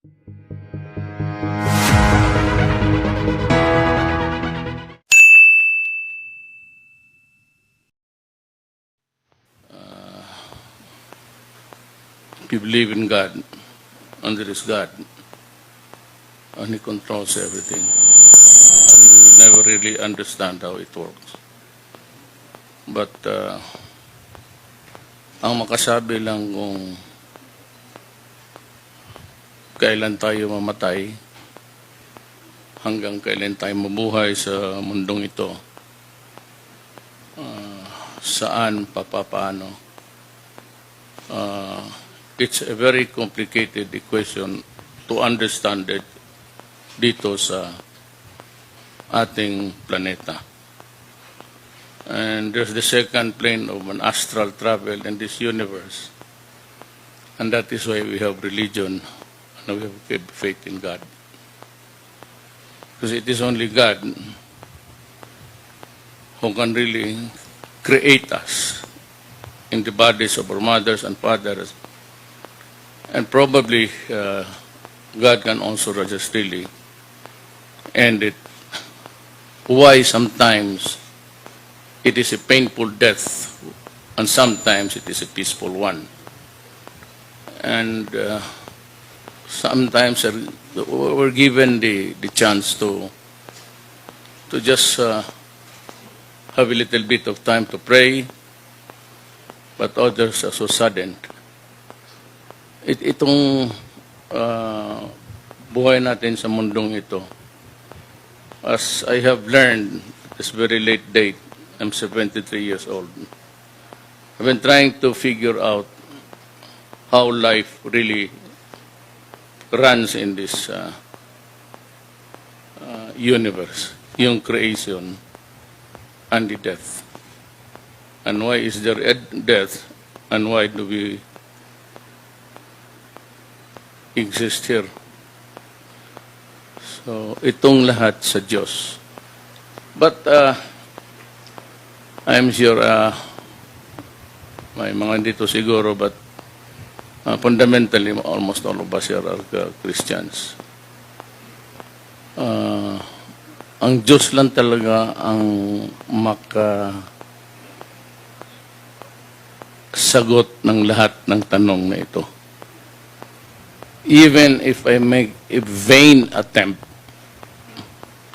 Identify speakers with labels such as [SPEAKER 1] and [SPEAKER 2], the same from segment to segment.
[SPEAKER 1] If you believe in God, and there is God, and He controls everything, and we will never really understand how it works. But ang makasabi lang kung kailan tayo mamatay, hanggang kailan tayo mabuhay sa mundong ito, saan, paano, it's a very complicated equation to understand it dito sa ating planeta. And there's the second plane of an astral travel in this universe. And that is why we have religion and we have faith in God. Because it is only God who can really create us in the bodies of our mothers and fathers. And probably God can also just really end it. Why sometimes it is a painful death and sometimes it is a peaceful one. And sometimes we're given the chance to just have a little bit of time to pray, but others are so saddened. Itong buhay natin sa mundong ito, as I have learned at this very late date, I'm 73 years old. I've been trying to figure out how life really runs in this universe, yung creation and the death. And why is there a death and why do we exist here? So, itong lahat sa Diyos. But I'm sure may mga dito siguro, but fundamentally, almost all of us here are Christians. Ang Diyos lang talaga ang makasagot ng lahat ng tanong na ito. Even if I make a vain attempt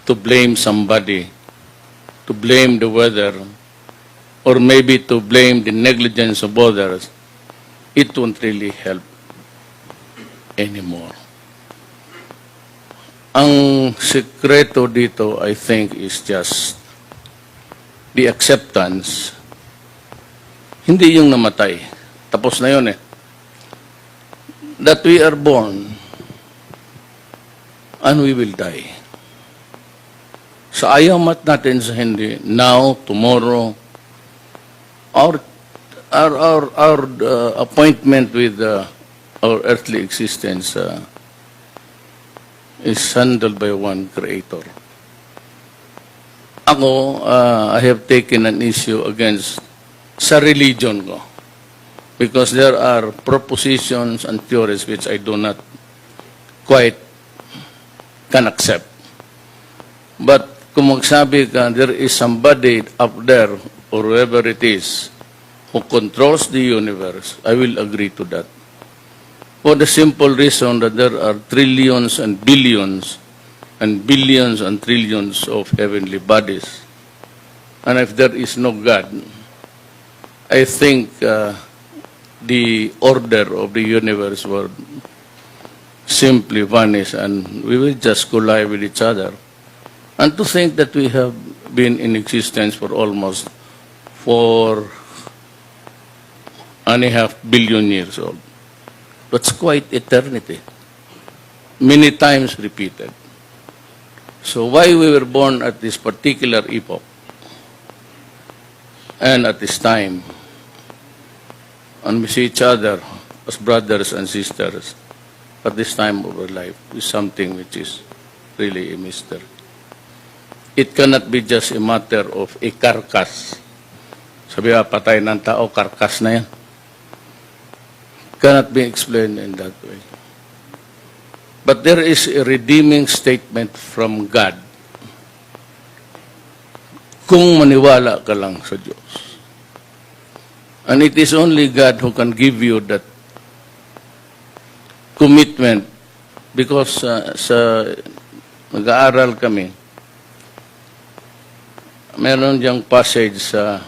[SPEAKER 1] to blame somebody, to blame the weather, or maybe to blame the negligence of others, it won't really help anymore. Ang sekreto dito, I think, is just the acceptance. Hindi yung namatay. Tapos na yun eh. That we are born and we will die. Sa ayaw mat natin sa hindi, now, tomorrow, our appointment with our earthly existence is handled by one Creator. Ako, I have taken an issue against sa religion ko because there are propositions and theories which I do not quite can accept. But kung magsabi ka, there is somebody up there or whoever it is who controls the universe, I will agree to that. For the simple reason that there are trillions and billions and billions and trillions of heavenly bodies. And if there is no God, I think the order of the universe will simply vanish and we will just collide with each other. And to think that we have been in existence for almost 4.5 billion years old. That's quite eternity. Many times repeated. So why we were born at this particular epoch and at this time, and we see each other as brothers and sisters at this time of our life is something which is really a mystery. It cannot be just a matter of a carcass. Sabi ba, patay ng tao, carcass na yan. Cannot be explained in that way. But there is a redeeming statement from God. Kung maniwala ka lang sa Diyos. And it is only God who can give you that commitment. Because sa mag-aaral kami, meron diyang passage sa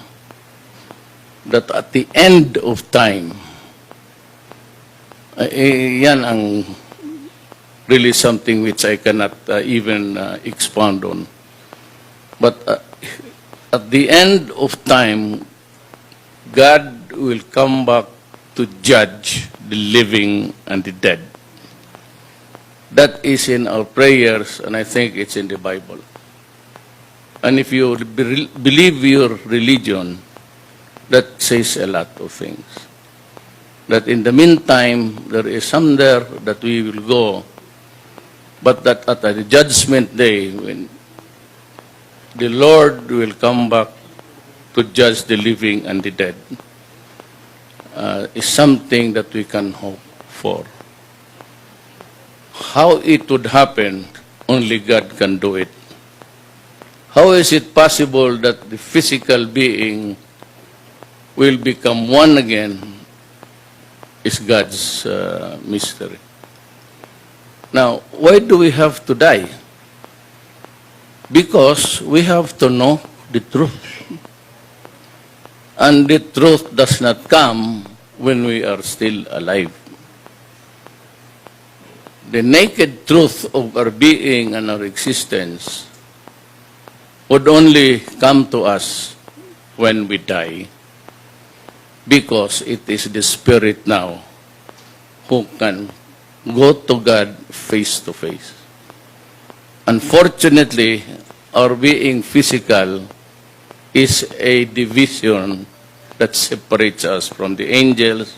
[SPEAKER 1] that at the end of time, yan ang really something which I cannot even expound on. But at the end of time, God will come back to judge the living and the dead. That is in our prayers, and I think it's in the Bible. And if you believe your religion, that says a lot of things. That in the meantime, there is some there that we will go, but that at the judgment day, when the Lord will come back to judge the living and the dead, is something that we can hope for. How it would happen, only God can do it. How is it possible that the physical being will become one again is God's mystery. Now, why do we have to die? Because we have to know the truth. And the truth does not come when we are still alive. The naked truth of our being and our existence would only come to us when we die. Because it is the Spirit now who can go to God face to face. Unfortunately, our being physical is a division that separates us from the angels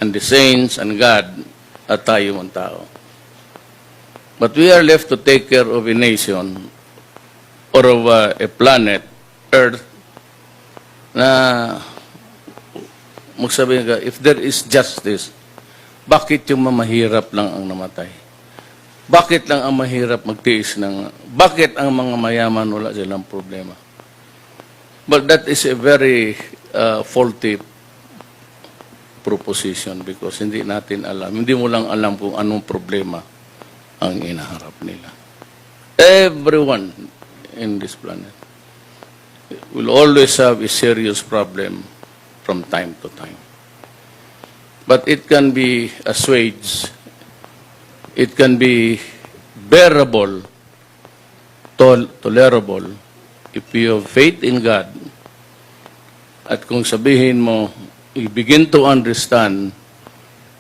[SPEAKER 1] and the saints and God at tayo mong tao. But we are left to take care of a nation or of a planet, Earth, na magsabi ka, if there is justice, bakit yung mamahirap lang ang namatay? Bakit lang ang mahirap magtiis ng... Bakit ang mga mayaman wala silang problema? But that is a very faulty proposition because hindi natin alam. Hindi mo lang alam kung anong problema ang inaharap nila. Everyone in this planet will always have a serious problem from time to time. But it can be assuaged, it can be bearable, tolerable, if you have faith in God. At kung sabihin mo, you begin to understand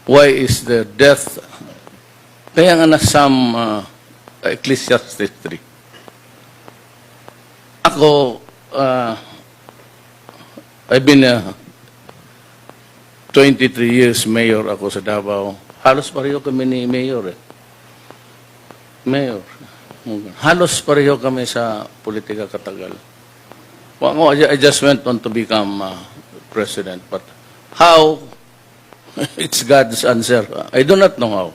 [SPEAKER 1] why is there death. Kaya nga na Psalm Ecclesiastes 3. Ako, I've been 23 years mayor ako sa Davao. Halos pareho kami ni mayor. Mayor. Halos pareho kami sa politika katagal. Well, I just went on to become president. But how? It's God's answer. I do not know how.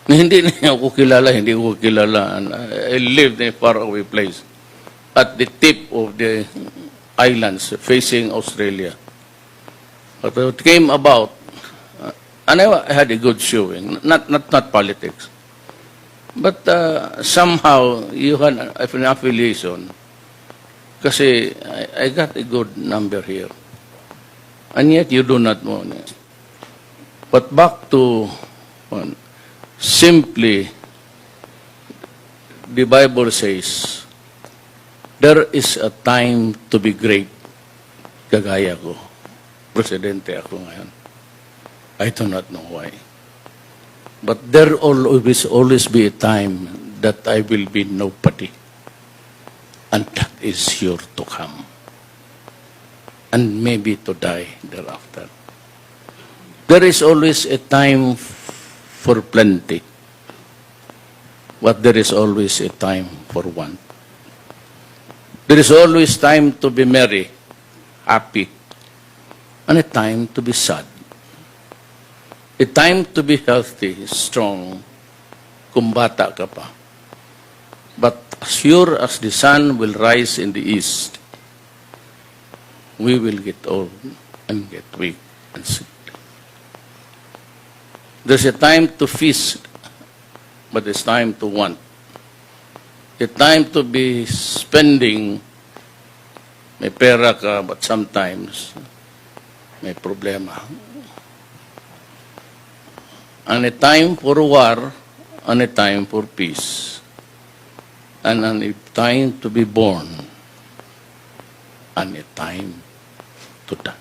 [SPEAKER 1] Hindi niya ako kilala, hindi ko kilala. And I lived in a faraway place at the tip of the islands facing Australia. But it came about, and I had a good showing, not politics. But somehow, you had an affiliation, kasi I got a good number here. And yet, you do not know. But back to, simply, the Bible says, there is a time to be great. Kagaya ko. Presidente ako ngayon. I do not know why. But there will always be a time that I will be nobody. And that is sure to come. And maybe to die thereafter. There is always a time for plenty. But there is always a time for want. There is always time to be merry, happy, and a time to be sad. A time to be healthy, strong, kung bata ka pa. But as sure as the sun will rise in the east, we will get old and get weak and sick. There's a time to feast, but it's time to want. A time to be spending, may pera ka, but sometimes may problema. And a time for war, and a time for peace. And a time to be born, and a time to die.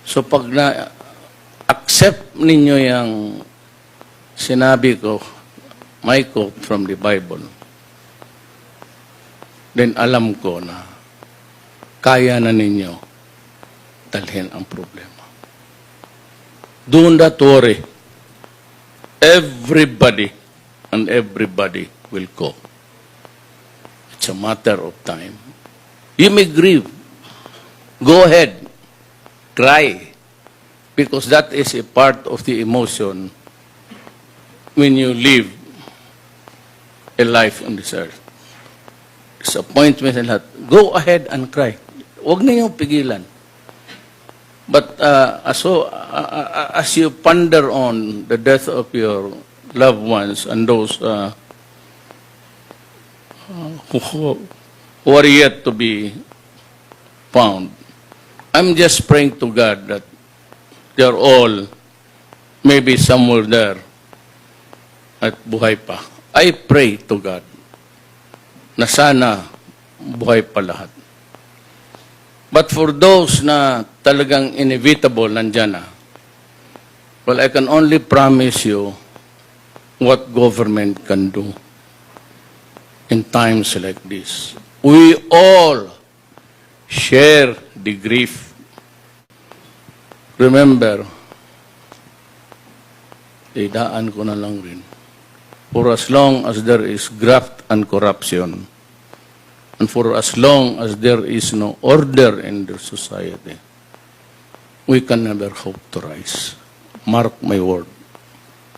[SPEAKER 1] So pag na-accept ninyo yung sinabi ko, my quote from the Bible, then alam ko na kaya na ninyo dalhin ang problema. Do not worry. Everybody and everybody will go. It's a matter of time. You may grieve. Go ahead. Cry. Because that is a part of the emotion when you live a life on this earth. Disappointment and lahat. Go ahead and cry. Huwag ninyong pigilan. But as you ponder on the death of your loved ones and those who are yet to be found, I'm just praying to God that they are all maybe somewhere there at buhay pa. I pray to God na sana buhay pa lahat. But for those na talagang inevitable, nandyan na, well, I can only promise you what government can do in times like this. We all share the grief. Remember, idaan ko na lang rin. For as long as there is graft and corruption, and for as long as there is no order in the society, we can never hope to rise. Mark my word,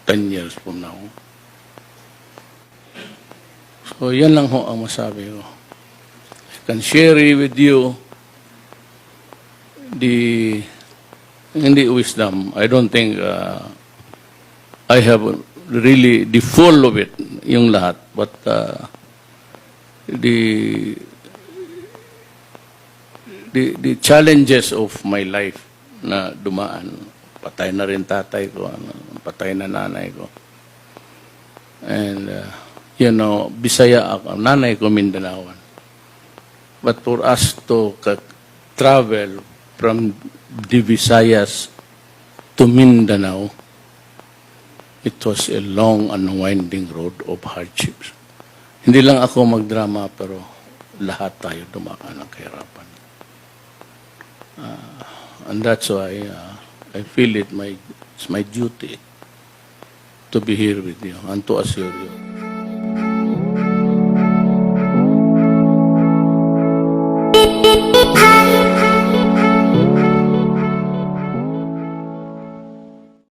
[SPEAKER 1] 10 years from now. So yan lang ho ang masabi ko. I can share with you the hindi wisdom. I don't think I have really the full of it, yung lahat. But the challenges of my life na dumaan, patay na rin tatay ko, patay na nanay ko. And, you know, Bisaya ako, nanay ko Mindanaoan. But for us to travel from the Visayas to Mindanao, it was a long and winding road of hardships. Hindi lang ako magdrama, pero lahat tayo dumaan ng kahirapan. And that's why I feel it's my duty to be here with you and to assure you.